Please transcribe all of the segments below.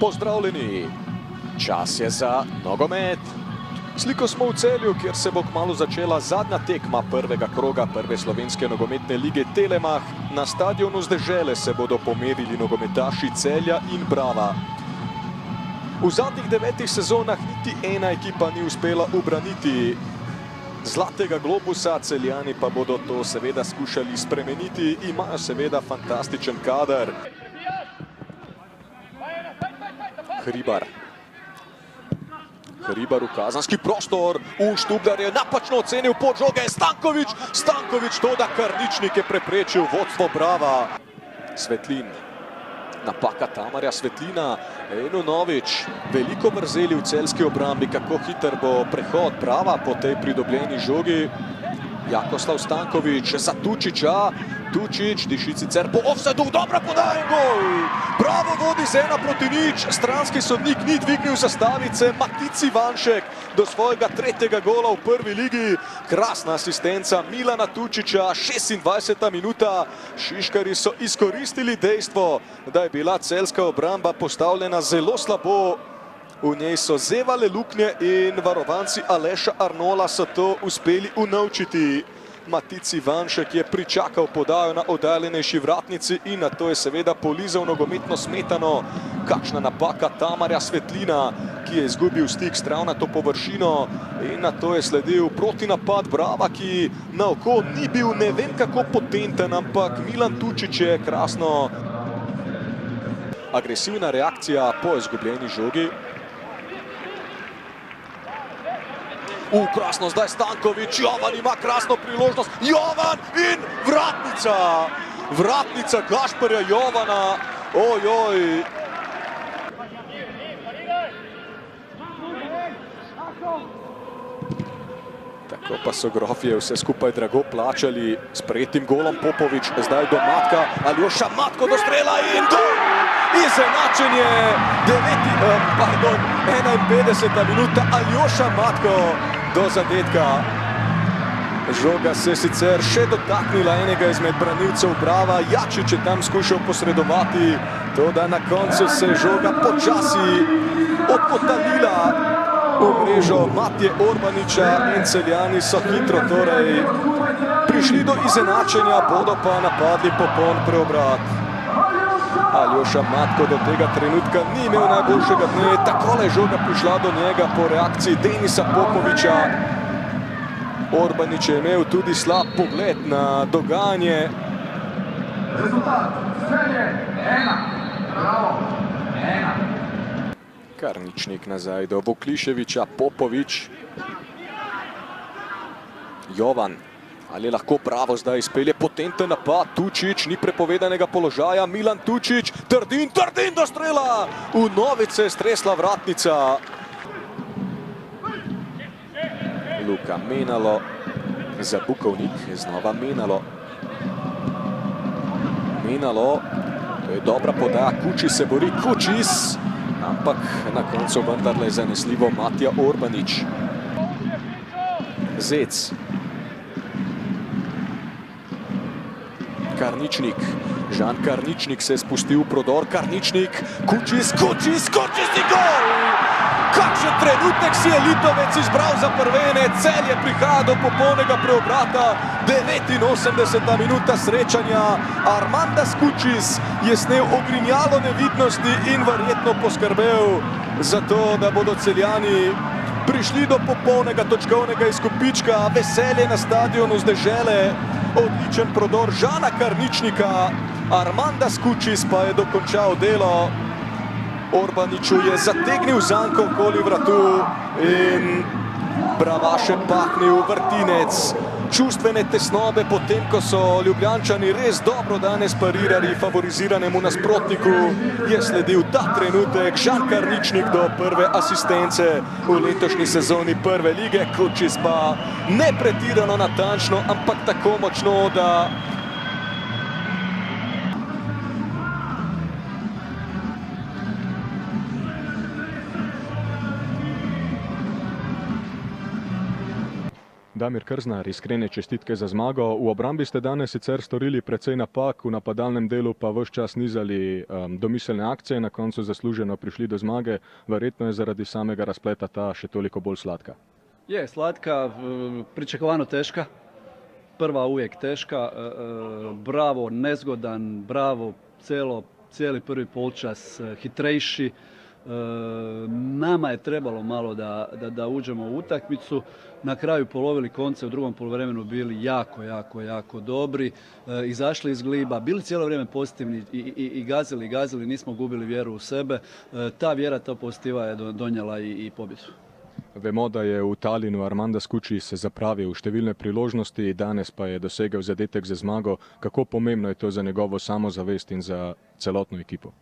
pozdravljeni. Čas je za nogomet. Sliko smo v Celju, kjer se bo kmalu začela zadnja tekma prvega kroga prve slovenske nogometne lige Telemach. Na stadionu z Dežele se bodo pomerili nogometaši Celja in Brava. V zadnjih 9 sezonah niti ena ekipa ni uspela ubraniti zlatega globusa, Celjani pa bodo to seveda skušali spremeniti. Imajo seveda fantastičen kader. Hribar v kazenski prostor, Štublar je napačno ocenil pot žoge, Stanković, toda Karničnik je preprečil vodstvo Brava. Svetlin, napaka Tamarja Svetlina, Novič, veliko vrzeli v celjski obrambi, kako hiter bo prehod Brava po tej pridobljeni žogi. Jakoslav Stanković za Tučića, Tučić diši sicer po ofsajdu, dobra podaja in gol! Bravo vodi z 1-0, stranski sodnik ni dvignil zastavice, Matic Ivanšek do svojega 3. gola v prvi ligi. Krasna asistenca Milana Tučića, 26. minuta. Šiškarji so izkoristili dejstvo, da je bila celjska obramba postavljena zelo slabo. V njej so zevale luknje in varovanci Aleša Arnola so to uspeli unovčiti. Matic Ivanšek je pričakal podajo na oddaljenejši vratnici in nato je seveda polizal nogometno smetano. Kakšna napaka Tamarja Svetlina, ki je izgubil stik s travnato površino, in nato je sledil protinapad Brava, ki na oko ni bil ne vem kako potenten, ampak Milan Tučić je krasno. Agresivna reakcija po izgubljeni žogi. Krasno zdaj Stanković, Jovan ima krasno priložnost, Jovan in vratnica! Vratnica Gašperja Jovana, ojoj! Tako pa so grofje vse skupaj drago plačali s prejetim golom. Popovič zdaj do Matka, Aljoša Matko do strela in gol! Izenačenje, 51. minuta, Aljoša Matko do zadetka. Žoga se sicer še dotaknila enega izmed branilcev Brava, Jačič je tam skušal posredovati, toda na koncu se je žoga počasi odpotalila v mrežo Matije Orbaniča in Celjani so hitro torej prišli do izenačenja, bodo pa napadli popoln preobrat. Aljoša Matko do tega trenutka ni imel najboljšega dne, takole je žoga prišla do njega po reakciji Denisa Popoviča. Orbanič je imel tudi slab pogled na dogajanje. Karničnik nazaj do Vukliševića, Popovič. Jovan. Ali lahko Bravo zdaj izpelje potenten napad, Tučić, ni prepovedanega položaja, Milan Tučić, Trdin do strela, v novice je stresla vratnica. Luka Menalo za Bukovnik, znova Menalo. To je dobra podaja, Kučis se bori, Kučis, ampak na koncu vendarle zanesljivo Matija Orbanič. Zec. Karničnik, Žan Karničnik se je spustil v prodor, Karničnik, Kučis in gol! Kakšen trenutek si je Litovec izbral za prvene, Celje prihaja do popolnega preobrata, 89. minuta srečanja, Armandas Kučis je snel ogrinjalo nevidnosti in verjetno poskrbel za to, da bodo Celjani prišli do popolnega točkovnega izkupička, veselje na stadionu z Dežele. Odličen prodor Žana Karničnika, Armandas Kučis pa je dokončal delo. Orbaniču je zategnil zanko okoli vratu in Bravaše pahnil vrtinec. Čustvene tesnobe, potem ko so Ljubljančani res dobro danes parirali favoriziranemu nasprotniku, je sledil ta trenutek, Žan Karničnik do prve asistence v letošnji sezoni prve lige, Kučis pa ne pretirano natančno, ampak tako močno, da Damir Krznar, iskrene čestitke za zmago. V obrambi ste danes sicer storili precej napak, v napadalnem delu pa ves čas nizali domiselne akcije, na koncu zasluženo prišli do zmage. Verjetno je zaradi samega razpleta ta še toliko bolj slatka. Je slatka, pričakovano teška. Prva uvijek teška. Bravo, nezgodan, bravo, cijeli prvi polčas hitrejši. Nama je trebalo malo da uđemo u utakmicu. Na kraju polovili konce, u drugom poluvremenu bili jako dobri. Izašli iz gliba, bili cijelo vrijeme pozitivni i gazili, nismo gubili vjeru u sebe. Ta vjera, ta pozitiva je donijela i pobjedu. Vemo, da je v Talinu Armando Skuči se zapravil v številne priložnosti, danes pa je dosegel zadetek za zmago. Kako pomembno je to za njegovo samozavest in za celotno ekipo?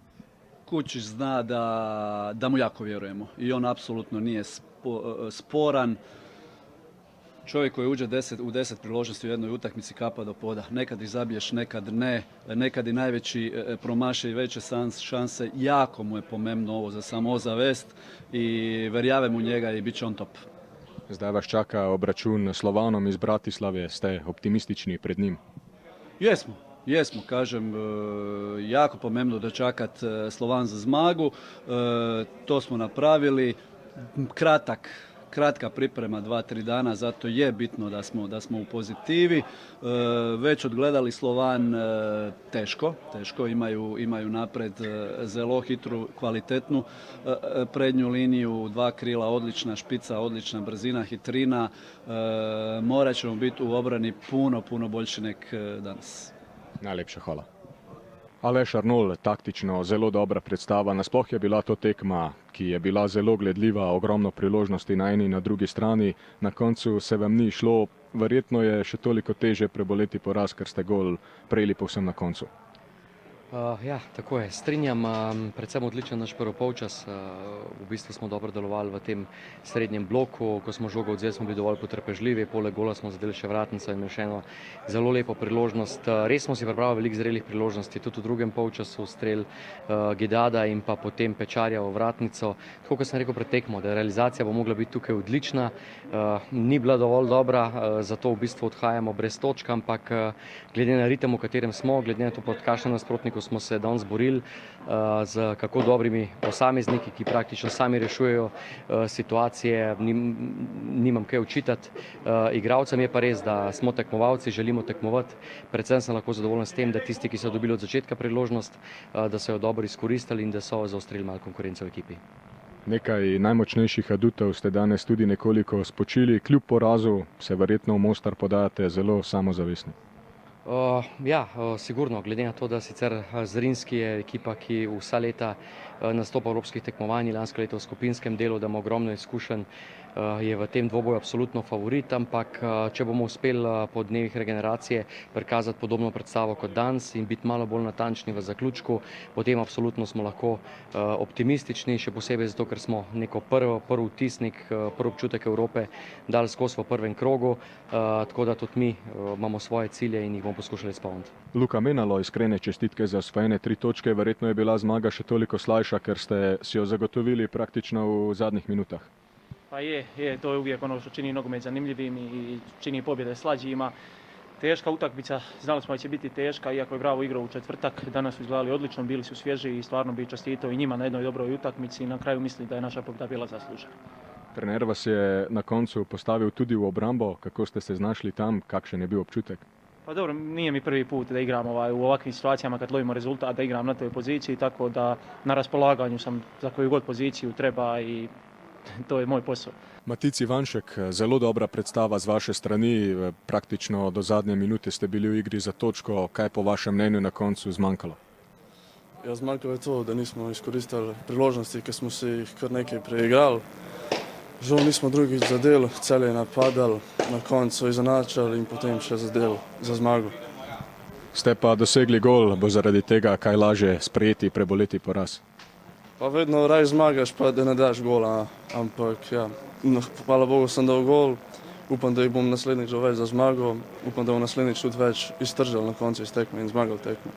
Kučić zna da mu jako vjerujemo i on apsolutno nije sporan. Čovjek koji uđe u 10 priložnosti u jednoj utakmici kapa do poda. Nekad ih zabiješ, nekad ne. Nekad i najveći promaše i veće šanse. Jako mu je pomembno ovo za samozavest i verjavem u njega i bit će on top. Zdaj vas čaka obračun s Slovanom iz Bratislave. Ste optimistični pred njim? Jesmo, kažem, jako pomembno dočekat Slovan za zmagu. To smo napravili. Kratka priprema 2-3 dana, zato je bitno da smo u pozitivi. Već odgledali Slovan teško, imaju napred zelo hitru, kvalitetnu prednju liniju, dva krila, odlična špica, odlična brzina, hitrina. Morat ćemo biti u obrani puno boljši nek danas. Najlepša hvala. Aleš Arnol, taktično zelo dobra predstava. Nasploh je bila to tekma, ki je bila zelo gledljiva, ogromno priložnosti na eni in na drugi strani. Na koncu se vam ni šlo, verjetno je še toliko teže preboleti poraz, ker ste gol prejeli povsem na koncu. Ja, tako je. Strinjam, predvsem odličen naš prvi polčas. V bistvu smo dobro delovali v tem srednjem bloku. Ko smo žogo odzeli, smo bili dovolj potrpežljivi. Poleg gola smo zadeli še vratnico in imeli še eno zelo lepo priložnost. Res smo si pripravili veliko zrelih priložnosti, tudi v drugem polčasu strel Gidada in pa potem Pečarja v vratnico. Tako kot sem rekel pred tekmo, da realizacija bo mogla biti tukaj odlična. Ni bila dovolj dobra, zato v bistvu odhajamo brez točk, ampak glede na ritem, v katerem smo, glede na to, pod kakšnem nasprotniku smo se danes borili z kako dobrimi posamezniki, ki praktično sami rešujejo situacije, nimam kaj očitati. Igralcem je pa res, da smo tekmovalci, želimo tekmovati. Predvsem sem lahko zadovoljen s tem, da tisti, ki so dobili od začetka priložnost, da so jo dobro izkoristili in da so zaostrili malo konkurenco v ekipi. Nekaj najmočnejših adutov ste danes tudi nekoliko spočili. Kljub porazu se verjetno v Mostar podajate zelo samozavestni. Ja, sigurno, glede na to, da sicer Zrinski je ekipa, ki vsa leta nastopa v evropskih tekmovanjih, lansko leto v skupinskem delu, da ima ogromno izkušenj, je v tem dvoboju absolutno favorit, ampak če bomo uspeli po dnevih regeneracije prikazati podobno predstavo kot danes in biti malo bolj natančni v zaključku, potem absolutno smo lahko optimistični, še posebej zato, ker smo neko prvi vtisnik, prvi občutek Evrope dali skozi v prvem krogu, tako da tudi mi imamo svoje cilje in jih bomo poskušali izpolniti. Luka Menalo, iskrene čestitke za osvojene 3 točke. Verjetno je bila zmaga še toliko slajša, ker ste si jo zagotovili praktično v zadnjih minutah. Pa je, to je uvijek ono što čini nogomet zanimljivim i čini pobjede slađima. Teška utakmica, znali smo da će biti teška, iako je Bravo igrao u četvrtak, danas su izgledali odlično, bili su svježi i stvarno bi čestitao i njima na jednoj dobroj utakmici i na kraju mislim da je naša pobjeda bila zaslužena. Trener vas je na koncu postavil tudi v obrambo, kako ste se znašli tam, kakšen je bil občutek? Pa dobro, nije mi prvi put da igram u ovakvim situacijama kad lovimo rezultat, da igram na toj poziciji, tako da na raspolaganju sam za koju god poziciju treba i to je moj posao. Matic Ivanšek, zelo dobra predstava z vaše strani, praktično do zadnje minute ste bili v igri za točko. Kaj je po vašem mnenju na koncu zmanjkalo? Ja, zmanjkalo je to, da nismo izkoristili priložnosti, ker smo se jih kar nekaj preigrali. Žal nismo drugič zadeli, Celje napadali, na koncu izenačili in potem še zadeli za zmago. Ste pa dosegli gol, bo zaradi tega kaj lažje sprejeti, preboleti poraz? Pa vedno raj zmagaš, pa da ne daš gola, ampak ja, hvala Bogu sem dal gol, upam, da jih bom naslednjič več za zmago, upam, da bom naslednjič tudi več iztržal na koncu iz tekme in zmagal tekme.